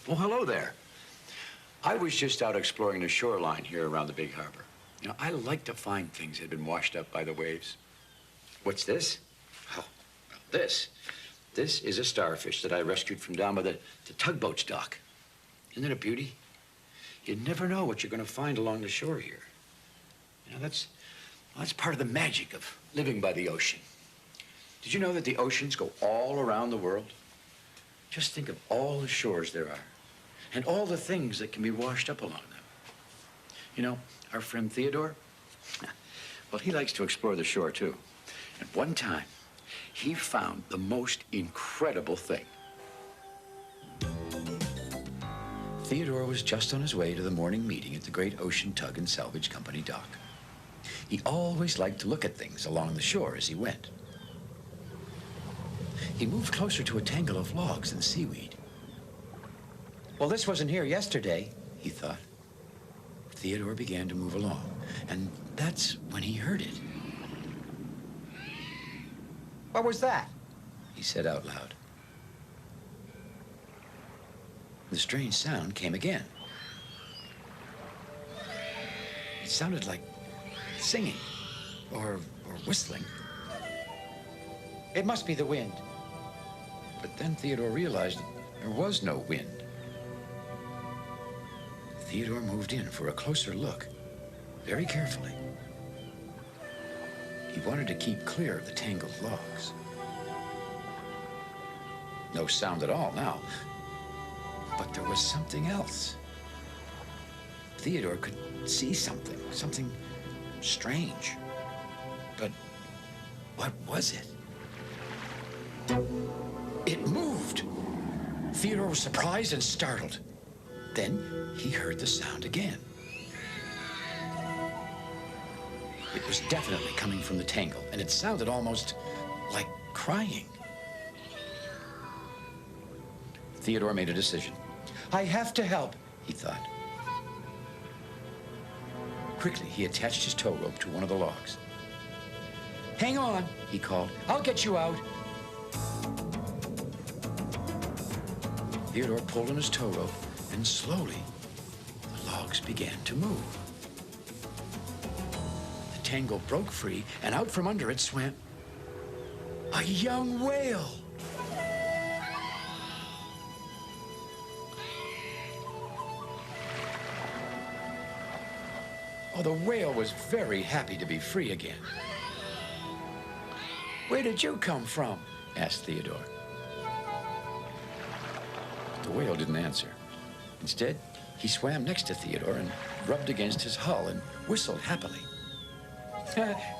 Well, hello there. I was just out exploring the shoreline here around the big harbor. You know, I like to find things that have been washed up by the waves. What's this? Oh, well, this is a starfish that I rescued from down by the tugboat's dock. Isn't it a beauty? You never know what you're going to find along the shore here. You know, that's part of the magic of living by the ocean. Did you know that the oceans go all around the world? Just think of all the shores there are and all the things that can be washed up along them. You know, our friend Theodore, well, he likes to explore the shore too. And one time, he found the most incredible thing. Theodore was just on his way to the morning meeting at the Great Ocean Tug and Salvage Company dock. He always liked to look at things along the shore as he went. He moved closer to a tangle of logs and seaweed. Well, this wasn't here yesterday, he thought. Theodore began to move along, and that's when he heard it. What was that? He said out loud. The strange sound came again. It sounded like singing or whistling. It must be the wind. But then Theodore realized there was no wind. Theodore moved in for a closer look, very carefully. He wanted to keep clear of the tangled logs. No sound at all now, but there was something else. Theodore could see something strange. But what was it? It moved. Theodore was surprised and startled. Then he heard the sound again. It was definitely coming from the tangle, and it sounded almost like crying. Theodore made a decision. I have to help, he thought. Quickly, he attached his tow rope to one of the logs. Hang on, he called. I'll get you out. Theodore pulled on his tow rope, and slowly, the logs began to move. The tangle broke free, and out from under it swam a young whale. Oh, the whale was very happy to be free again. Where did you come from? Asked Theodore. The whale didn't answer. Instead, he swam next to Theodore and rubbed against his hull and whistled happily.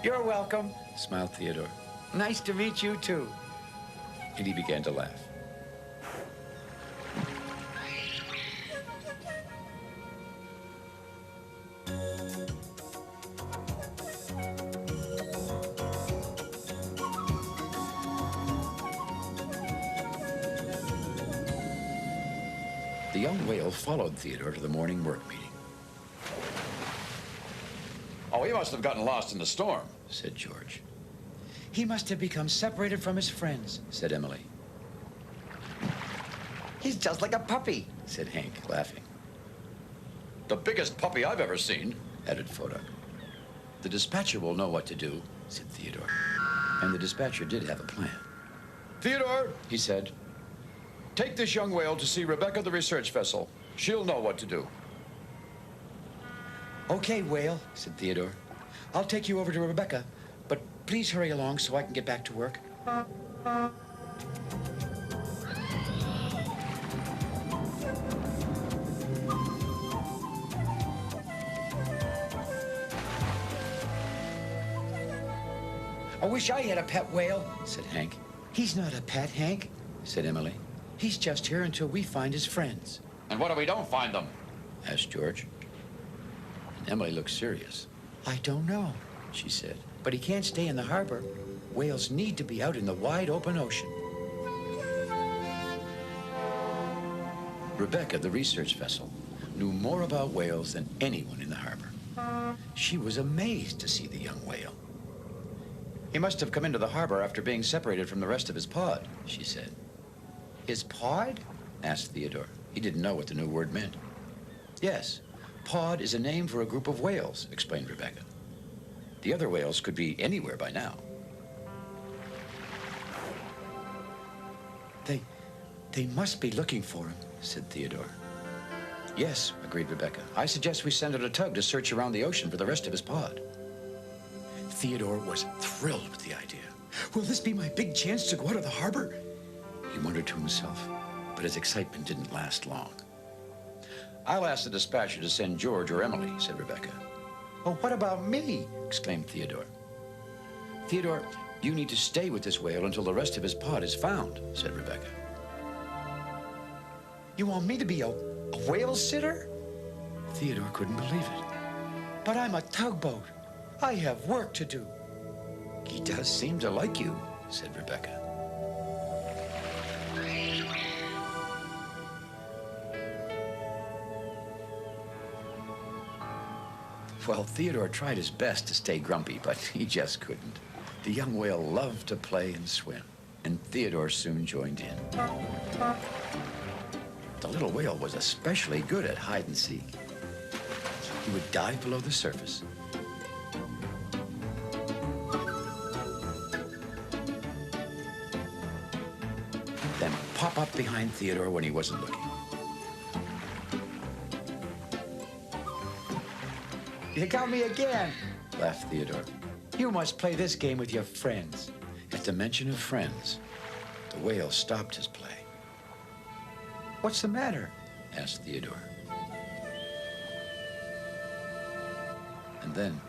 You're welcome, smiled Theodore. Nice to meet you, too. And he began to laugh. The young whale followed Theodore to the morning work meeting. Oh, he must have gotten lost in the storm, said George. He must have become separated from his friends, said Emily. He's just like a puppy, said Hank, laughing. The biggest puppy I've ever seen, added Fodak. The dispatcher will know what to do, said Theodore. And the dispatcher did have a plan. Theodore, he said, take this young whale to see Rebecca, the research vessel. She'll know what to do. Okay, whale, said Theodore. I'll take you over to Rebecca, but please hurry along so I can get back to work. I wish I had a pet whale, said Hank. He's not a pet, Hank, said Emily. He's just here until we find his friends. And what if we don't find them? Asked George. And Emily looked serious. I don't know, she said. But he can't stay in the harbor. Whales need to be out in the wide open ocean. Rebecca, the research vessel, knew more about whales than anyone in the harbor. She was amazed to see the young whale. He must have come into the harbor after being separated from the rest of his pod, she said. His pod? Asked Theodore. He didn't know what the new word meant. Yes, pod is a name for a group of whales, explained Rebecca. The other whales could be anywhere by now. They must be looking for him, said Theodore. Yes, agreed Rebecca. I suggest we send out a tug to search around the ocean for the rest of his pod. Theodore was thrilled with the idea. Will this be my big chance to go out of the harbor? He wondered to himself, but his excitement didn't last long. I'll ask the dispatcher to send George or Emily, said Rebecca. Well, what about me? Exclaimed Theodore. Theodore, you need to stay with this whale until the rest of his pod is found, said Rebecca. You want me to be a whale sitter? Theodore couldn't believe it. But I'm a tugboat. I have work to do. He does seem to like you, said Rebecca. Well, Theodore tried his best to stay grumpy, but he just couldn't. The young whale loved to play and swim, and Theodore soon joined in. The little whale was especially good at hide and seek. He would dive below the surface, then pop up behind Theodore when he wasn't looking. You got me again, laughed Theodore. You must play this game with your friends. At the mention of friends, the whale stopped his play. What's the matter? Asked Theodore. And then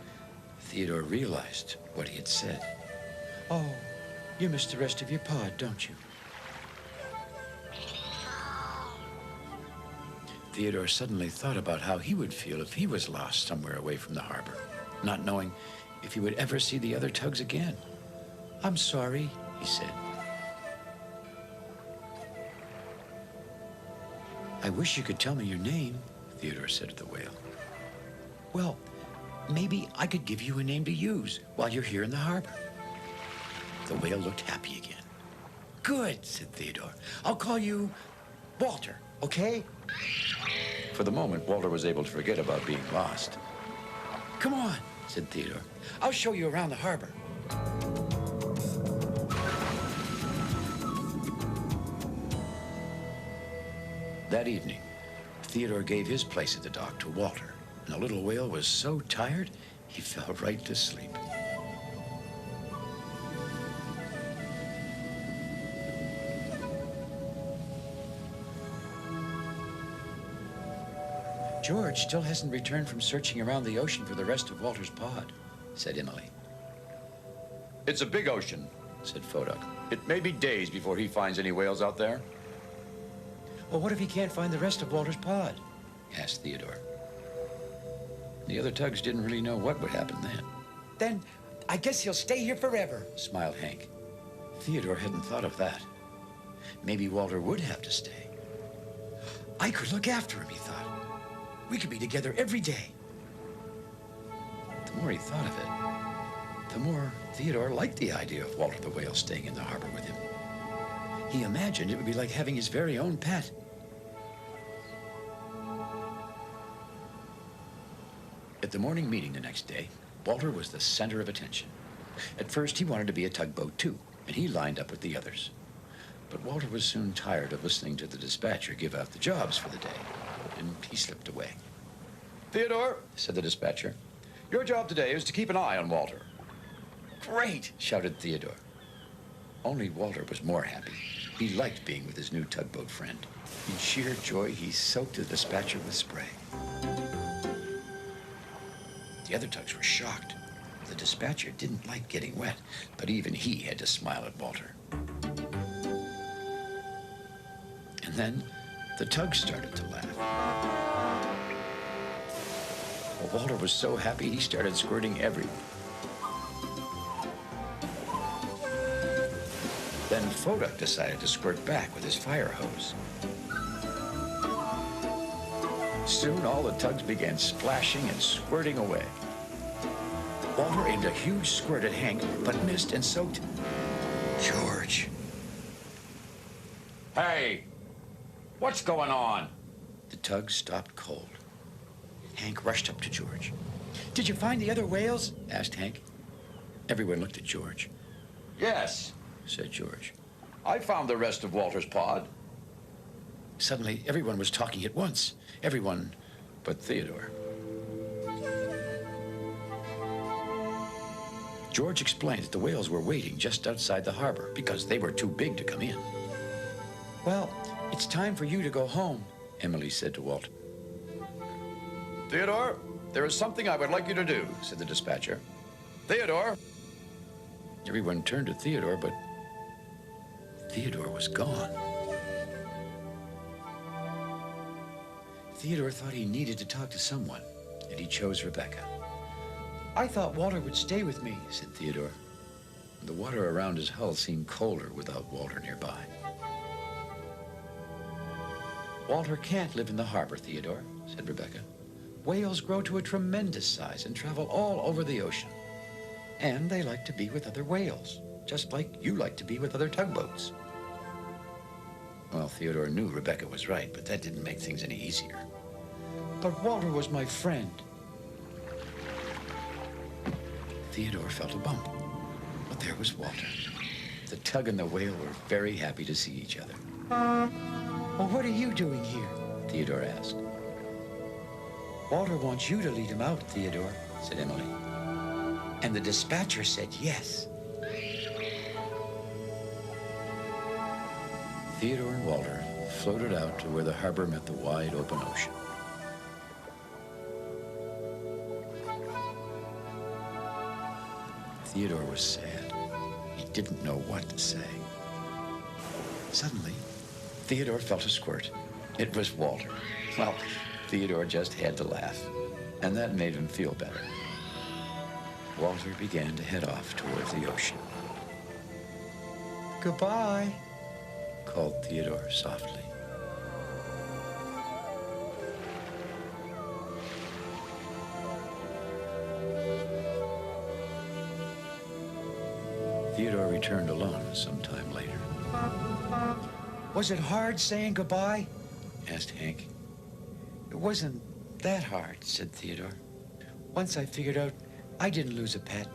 Theodore realized what he had said. Oh, you missed the rest of your pod, don't you? Theodore suddenly thought about how he would feel if he was lost somewhere away from the harbor, not knowing if he would ever see the other tugs again. I'm sorry, he said. I wish you could tell me your name, Theodore said to the whale. Well, maybe I could give you a name to use while you're here in the harbor. The whale looked happy again. Good, said Theodore. I'll call you Walter, okay? For the moment, Walter was able to forget about being lost. Come on, said Theodore. I'll show you around the harbor. That evening, Theodore gave his place at the dock to Walter, and the little whale was so tired, he fell right to sleep. George still hasn't returned from searching around the ocean for the rest of Walter's pod, said Emily. It's a big ocean, Said Foduck. It may be days before he finds any whales out there. Well, what if he can't find the rest of Walter's pod? Asked Theodore. The other tugs didn't really know what would happen then. Then I guess he'll stay here forever, smiled Hank. Theodore hadn't thought of that. Maybe Walter would have to stay. I could look after him, he thought. We could be together every day. The more he thought of it, the more Theodore liked the idea of Walter the whale staying in the harbor with him. He imagined it would be like having his very own pet. At the morning meeting the next day, Walter was the center of attention. At first, he wanted to be a tugboat too, and he lined up with the others. But Walter was soon tired of listening to the dispatcher give out the jobs for the day, and he slipped away. Theodore, Said the dispatcher. your job today is to keep an eye on Walter. Great, shouted Theodore. Only Walter was more happy. He liked being with his new tugboat friend. In sheer joy, he soaked the dispatcher with spray. The other tugs were shocked. The dispatcher didn't like getting wet, but even he had to smile at Walter. And then the tugs started to laugh. Well, Walter was so happy he started squirting everywhere. Then Foduck decided to squirt back with his fire hose. Soon all the tugs began splashing and squirting away. Walter aimed a huge squirt at Hank, but missed and soaked George. Hey, what's going on? The tug stopped cold. Hank rushed up to George. "Did you find the other whales?" asked Hank. Everyone looked at George. Yes, Said George. I found the rest of Walter's pod. Suddenly, everyone was talking at once. Everyone but Theodore. George explained that the whales were waiting just outside the harbor because they were too big to come in. "Well, it's time for you to go home," Emily said to Walt. Theodore, there is something I would like you to do, said the dispatcher. Theodore! Everyone turned to Theodore, but Theodore was gone. Theodore thought he needed to talk to someone, and he chose Rebecca. "I thought Walter would stay with me," said Theodore. The water around his hull seemed colder without Walter nearby. "Walter can't live in the harbor, Theodore," said Rebecca. "Whales grow to a tremendous size and travel all over the ocean. And they like to be with other whales, just like you like to be with other tugboats." Well, Theodore knew Rebecca was right, but that didn't make things any easier. "But Walter was my friend." Theodore felt a bump, but there was Walter. The tug and the whale were very happy to see each other. "Well, what are you doing here?" Theodore asked. "Walter wants you to lead him out, Theodore," said Emily. "And the dispatcher said yes." Theodore and Walter floated out to where the harbor met the wide open ocean. Theodore was sad. He didn't know what to say. Suddenly, Theodore felt a squirt. It was Walter. Well, Theodore just had to laugh, and that made him feel better. Walter began to head off toward the ocean. "Goodbye," called Theodore softly. Theodore returned alone some time later. "Was it hard saying goodbye?" asked Hank. "It wasn't that hard," said Theodore. "Once I figured out I didn't lose a pet,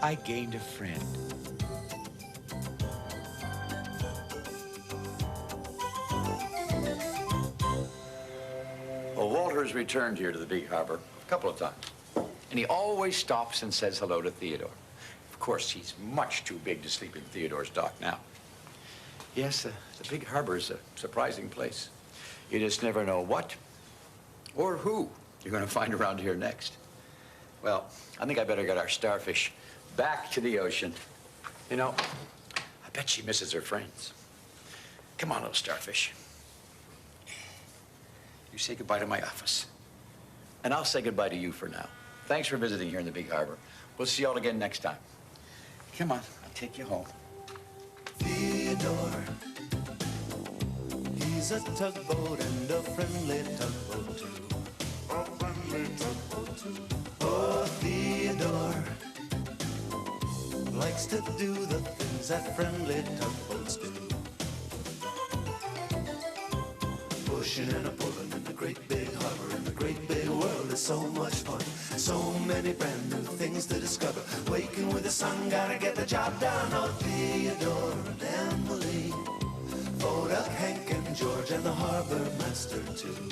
I gained a friend." Well, Walter's returned here to the big harbor a couple of times. And he always stops and says hello to Theodore. Of course, he's much too big to sleep in Theodore's dock now. Yes, the big harbor is a surprising place. You just never know what or who you're going to find around here next. Well, I think I better get our starfish back to the ocean. You know, I bet she misses her friends. Come on, little starfish. You say goodbye to my office. And I'll say goodbye to you for now. Thanks for visiting here in the big harbor. We'll see y'all again next time. Come on, I'll take you home. Theodore, he's a tugboat and a friendly tugboat too. A friendly tugboat too. Oh, Theodore likes to do the things that friendly tugboats do. Pushing and a pulling in the great big harbor, in the great big world is so much fun. So many brand new things to discover. Waking with the sun, gotta get the job done. Oh, Theodore and Emily, Bodak, Hank and George, and the harbor master too.